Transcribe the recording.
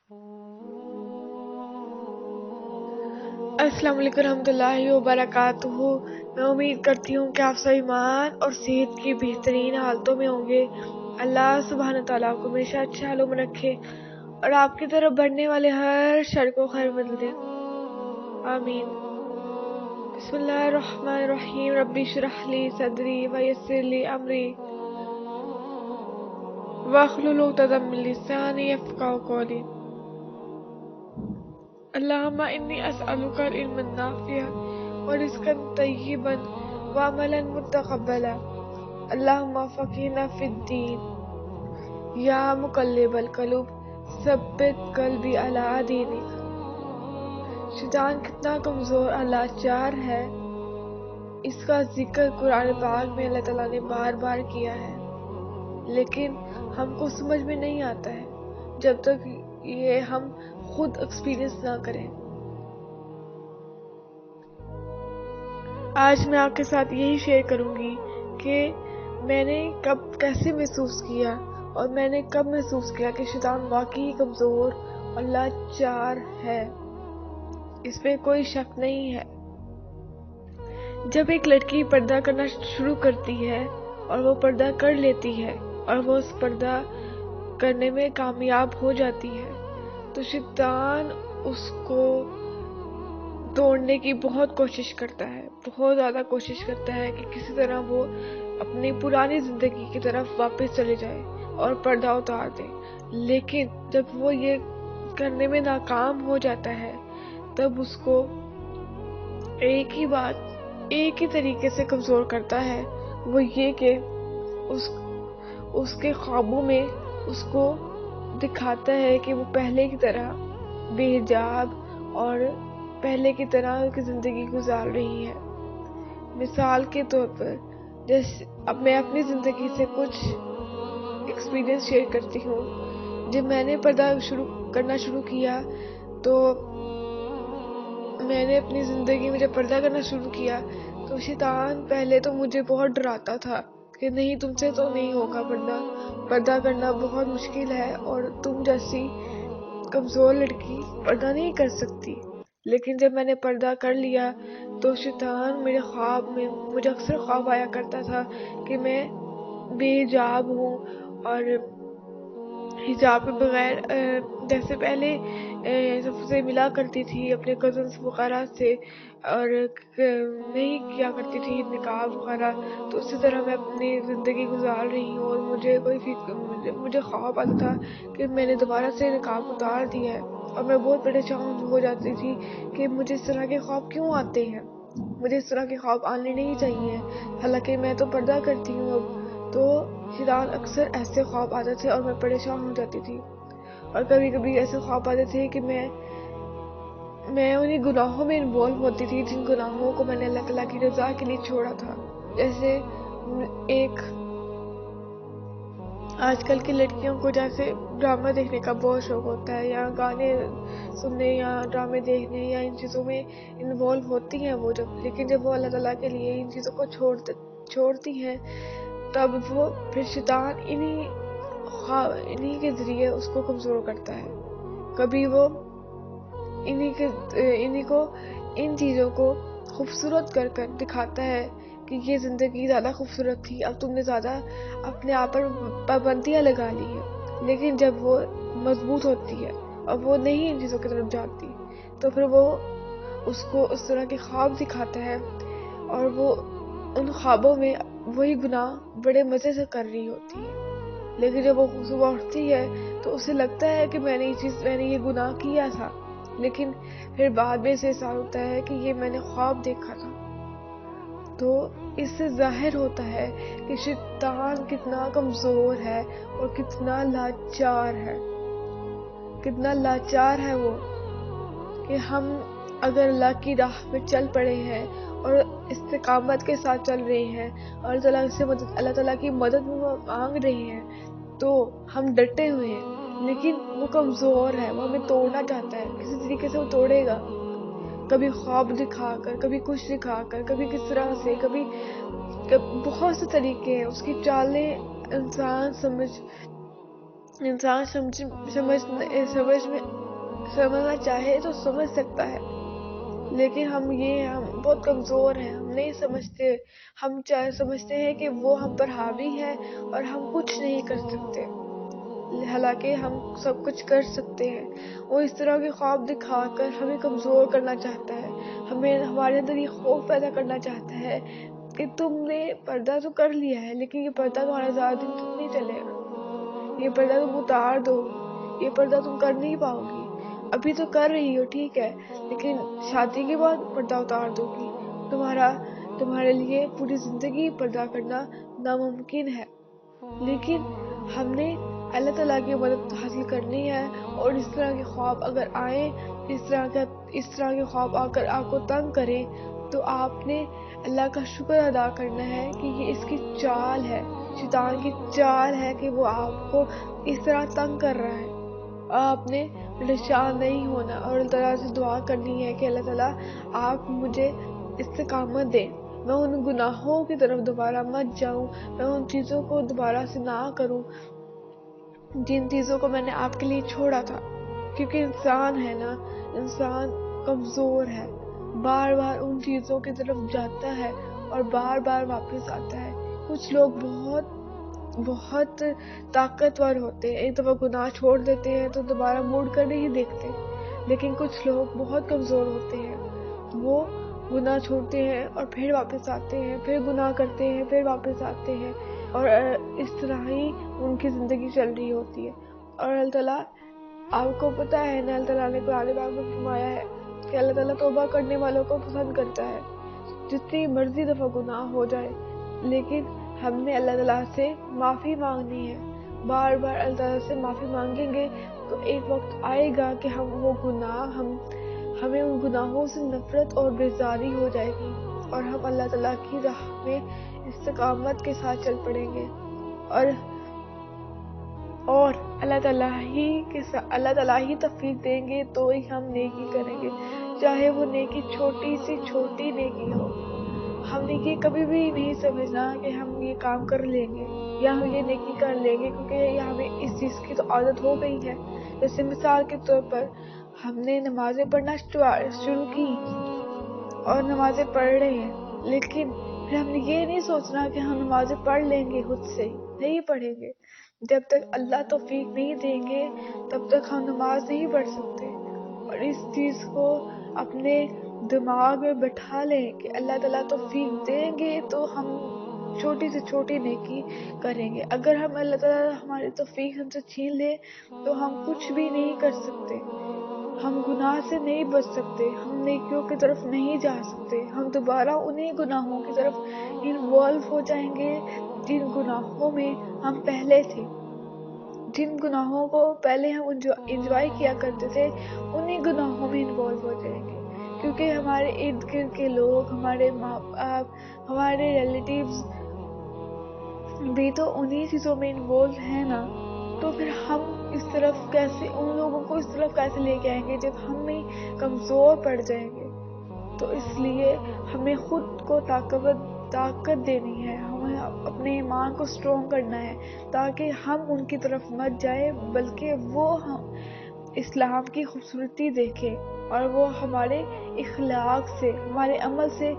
अस्सलाम वालेकुम रहमतुल्लाहि व बरकातुहू। मैं उम्मीद करती हूँ कि आप सब ईमान और सेहत की बेहतरीन हालतों में होंगे। अल्लाह सुब्हान तआला आपको हमेशा अच्छे हालों में रखे और आपकी तरफ बढ़ने वाले हर शर को खैर बदल दे, आमीन। बिस्मिल्लाहिर्रहमानिर्रहीम। रब्बी इश्रह ली सदरी व यस्सिर ली अमरी वहलुल उक़दतम मिन लिसानी यफ़क़हू क़ौली। अल्लाहुम्मा इन्नी अस्अलुका इल्मन नाफ़िअन व रिज़्क़न तय्यिबन व अमलन मुतक़ब्बला। अल्लाहुम्मा फ़क़िहना फ़िद्दीन या मुक़ल्लिबल क़ुलूब सब्बित क़ल्बी अला दीनिक। शैतान कितना कमज़ोर और लाचार है, इसका जिक्र कुरान पाक में अल्लाह ताला ने बार बार किया है, लेकिन हमको समझ में नहीं आता है जब तक ये हम खुद एक्सपीरियंस ना करें। आज मैं आपके साथ यही शेयर करूंगी कि मैंने कब कैसे महसूस किया और मैंने कब महसूस किया कि शैतान वाकई कमज़ोर और लाचार है, इसमें कोई शक नहीं है। जब एक लड़की पर्दा करना शुरू करती है और वो पर्दा कर लेती है और वो उस पर्दा करने में कामयाब हो जाती है, तो शैतान उसको तोड़ने की बहुत कोशिश करता है, बहुत ज़्यादा कोशिश करता है कि किसी तरह वो अपनी पुरानी ज़िंदगी की तरफ वापस चले जाए और पर्दा उतार दे। लेकिन जब वो ये करने में नाकाम हो जाता है, तब उसको एक ही बात एक ही तरीके से कमज़ोर करता है, वो ये कि उसके ख्वाबों में उसको दिखाता है कि वो पहले की तरह बेहिजाब और पहले की तरह की ज़िंदगी गुजार रही है। मिसाल के तौर पर, जैसे अब मैं अपनी ज़िंदगी से कुछ एक्सपीरियंस शेयर करती हूँ। जब मैंने पर्दा करना शुरू किया, तो मैंने अपनी ज़िंदगी में जब पर्दा करना शुरू किया, तो शैतान पहले तो मुझे बहुत डराता था कि नहीं, तुमसे तो नहीं होगा, पर्दा करना बहुत मुश्किल है और तुम जैसी कमज़ोर लड़की पर्दा नहीं कर सकती। लेकिन जब मैंने पर्दा कर लिया, तो शैतान मेरे ख्वाब में, मुझे अक्सर ख्वाब आया करता था कि मैं बेहिजाब हूँ और हिजाब के बगैर जैसे पहले सबसे मिला करती थी अपने कज़न्स वगैरह से और नहीं किया करती थी निकाब वगैरह, तो उसी तरह मैं अपनी ज़िंदगी गुजार रही हूँ और मुझे ख्वाब आता था कि मैंने दोबारा से निकाब उतार दिया है और मैं बहुत परेशान हो जाती थी कि मुझे इस तरह के ख्वाब क्यों आते हैं, मुझे इस तरह के ख्वाब आने नहीं चाहिए, हालांकि मैं तो पर्दा करती हूँ अब। तो शैतान अक्सर ऐसे ख्वाब आते थे और मैं परेशान हो जाती थी और कभी कभी ऐसे ख्वाब आते थे कि मैं उन्हीं गुनाहों में इन्वॉल्व होती थी जिन गुनाहों को मैंने अल्लाह ताला की रज़ा के लिए छोड़ा था। जैसे एक आजकल की लड़कियों को जैसे ड्रामा देखने का बहुत शौक होता है, या गाने सुनने या ड्रामे देखने या इन चीज़ों में इन्वॉल्व होती हैं वो लेकिन जब वो अल्लाह ताला के लिए इन चीज़ों को छोड़ती हैं, तब वो फिर शैतान इन्हीं के ज़रिए उसको कमज़ोर करता है। कभी वो इन्हीं को इन चीज़ों को खूबसूरत कर कर दिखाता है कि ये ज़िंदगी ज़्यादा खूबसूरत थी, अब तुमने ज़्यादा अपने आप पर पाबंदियाँ लगा ली है। लेकिन जब वो मजबूत होती है और वो नहीं इन चीज़ों की तरफ जाती, तो फिर वो उसको उस तरह के ख्वाब दिखाता है और वो उन ख्वाबों में वही गुनाह बड़े मज़े से कर रही होती है। लेकिन जब वो सुबह उठती है तो उसे लगता है कि मैंने ये गुनाह किया था, लेकिन फिर बाद में से एहसास होता है कि ये मैंने ख्वाब देखा था। तो इससे जाहिर होता है कि शैतान कितना कमज़ोर है और कितना लाचार है वो, कि हम अगर अल्लाह की राह में चल पड़े हैं और इस्तिकामत के साथ चल रहे हैं और अल्लाह ताला की मदद मांग रहे हैं, तो हम डटे हुए हैं। लेकिन वो कमज़ोर है, वो हमें तोड़ना चाहता है, किसी तरीके से वो तोड़ेगा, कभी ख्वाब दिखाकर, कभी कुछ दिखाकर, कभी किस तरह से, बहुत से तरीके हैं। उसकी चालें इंसान इंसान समझना चाहे तो समझ सकता है, लेकिन हम बहुत कमजोर हैं, हम नहीं समझते। हम चाहे समझते हैं कि वो हम पर हावी है और हम कुछ नहीं कर सकते, हालांकि हम सब कुछ कर सकते हैं। वो इस तरह के ख्वाब दिखाकर हमें कमजोर करना चाहता है, हमें हमारे अंदर ये खौफ पैदा करना चाहता है कि तुमने पर्दा तो कर लिया है, लेकिन ये पर्दा तुम्हारा ज्यादा दिन तक नहीं चलेगा, ये पर्दा तुम उतार दो, ये पर्दा तुम कर नहीं पाओगी। अभी तो कर रही हो ठीक है, लेकिन शादी के बाद पर्दा उतार दोगी, तुम्हारे लिए पूरी जिंदगी पर्दा करना नामुमकिन है। लेकिन हमने अल्लाह ताला की मदद हासिल करनी है, और इस तरह के ख्वाब अगर आए, इस तरह के ख्वाब आकर आपको तंग करें, तो आपने अल्लाह का शुक्र अदा करना है कि ये इसकी चाल है, शैतान की चाल है कि वो आपको इस तरह तंग कर रहा है। आपने परेशान नहीं होना और अल्लाह ताला से दुआ करनी है कि अल्लाह ताला आप मुझे इस्तिकामत दें, मैं उन गुनाहों की तरफ दोबारा मत जाऊं, मैं उन चीज़ों को दोबारा से ना करूं जिन चीज़ों को मैंने आपके लिए छोड़ा था। क्योंकि इंसान है ना, इंसान कमज़ोर है, बार बार उन चीज़ों की तरफ जाता है और बार बार वापस आता है। कुछ लोग बहुत बहुत ताकतवर होते हैं, एक दफ़ा गुनाह छोड़ देते हैं तो दोबारा मुड़ कर नहीं देखते। लेकिन कुछ लोग बहुत कमज़ोर होते हैं, वो गुनाह छोड़ते हैं और फिर वापस आते हैं, फिर गुनाह करते हैं, फिर वापस आते हैं, और इस तरह ही उनकी ज़िंदगी चल रही होती है। और अल्लाह ताला, आपको पता है ना, अल्लाह ताला ने कुरान पाक में फरमाया है कि अल्लाह ताला तौबा करने वालों को पसंद करता है, जितनी मर्जी दफ़ा गुनाह हो जाए, लेकिन हमने अल्लाह ताला से माफ़ी मांगनी है। बार बार अल्लाह ताला से माफ़ी मांगेंगे तो एक वक्त आएगा कि हमें उन गुनाहों से नफरत और बेजारी हो जाएगी, और हम अल्लाह ताला की राह में इस्तिकामत के साथ चल पड़ेंगे, और अल्लाह ताला ही तौफीक देंगे तो ही हम नेकी करेंगे, चाहे वो नेकी छोटी सी छोटी नेकी हो। हमने ये कभी भी नहीं समझना कि हम ये काम कर लेंगे या हम ये नेकी कर लेंगे, क्योंकि हमें इस चीज़ की तो आदत हो गई है। जैसे मिसाल के तौर पर हमने नमाजें पढ़ना शुरू की और नमाजें पढ़ रहे हैं, लेकिन फिर हमने ये नहीं सोचना कि हम नमाजें पढ़ लेंगे, खुद से ही नहीं पढ़ेंगे। जब तक अल्लाह तौफीक नहीं देंगे तब तक हम नमाज नहीं पढ़ सकते। और इस चीज़ को अपने दिमाग में बैठा लें कि अल्लाह ताला तौफीक देंगे तो हम छोटी से छोटी नेकी करेंगे। अगर हम अल्लाह ताला हमारी तौफीक हमसे छीन ले तो हम कुछ भी नहीं कर सकते, हम गुनाह से नहीं बच सकते, हम नेकियों की तरफ नहीं जा सकते, हम दोबारा उन्हीं गुनाहों की तरफ इन्वॉल्व हो जाएंगे जिन गुनाहों में हम पहले थे। जिन गुनाहों को पहले हम एंजॉय किया करते थे, उन्हीं गुनाहों में इन्वॉल्व हो जाएंगे, क्योंकि हमारे इर्द गिर्द के लोग, हमारे माँ बाप, हमारे रिलेटिव्स भी तो उन्हीं चीज़ों में इन्वॉल्व है ना। तो फिर हम उन लोगों को इस तरफ कैसे लेके आएंगे जब हम ही कमज़ोर पड़ जाएंगे। तो इसलिए हमें खुद को ताकत देनी है, हमें अपने ईमान को स्ट्रॉन्ग करना है, ताकि हम उनकी तरफ मत जाए, बल्कि वो हम इस्लाम की खूबसूरती देखें और वो हमारे इखलाक से, हमारे अमल से